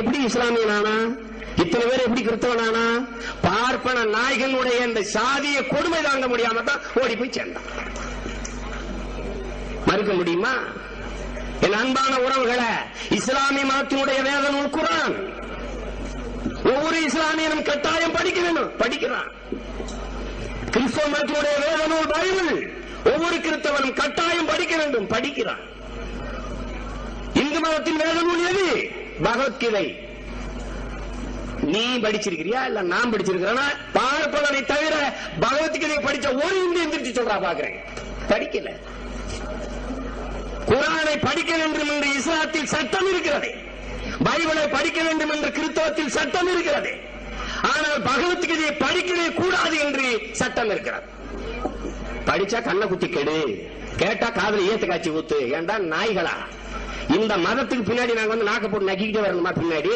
எப்படி இஸ்லாமியனானா? இத்தனை பேர் எப்படி கிறிஸ்தவனானா? பார்ப்பன நாயகனுடைய இந்த சாதிய கொடுமை தாங்க முடியாம தான் ஓடி போய் சேர்ந்தான். மறுக்க முடியுமா? என் அன்பான உறவுகளை, இஸ்லாமிய மதத்தினுடைய வேத நூல் குர்ஆன். ஒவ்வொரு இஸ்லாமியனும் கட்டாயம் படிக்க வேண்டும், படிக்கிறான். கிறிஸ்தவ மதத்தினுடைய வேத நூல் பைபிள், ஒவ்வொரு கிறிஸ்தவனும் கட்டாயம் படிக்க வேண்டும், படிக்கிறான். இந்து மதத்தின் வேத நூல் எது? பகவத்கீதை. நீ படிச்சிருக்கிறியா இல்ல நான் படிச்சிருக்கிறேன்னா? பார்ப்பவனை தவிர பகவத்கீதை படிச்ச ஒரு இந்திய எந்திரிச்சு சொல்றா பாக்குறேன், படிக்கல. குர்ஆனை படிக்க வேண்டும் என்று இஸ்லாத்தில் சட்டம் இருக்கிறது, பைபிளை படிக்க வேண்டும் என்று கிறிஸ்தவத்தில் சட்டம் இருக்கிறது. ஆனால் பகவத்கீதையை படிக்கவே கூடாது என்று சட்டம் இருக்கிறது. படிச்சா கண்ணை குத்தி கெடு, கேட்டா காதல ஏத்து காட்சி ஊத்து. ஏண்டா நாய்களா? இந்த மதத்துக்கு பின்னாடி நாங்க வந்து நாக்க போட்டு நக்கிக்கிட்டே வரணுமா பின்னாடி?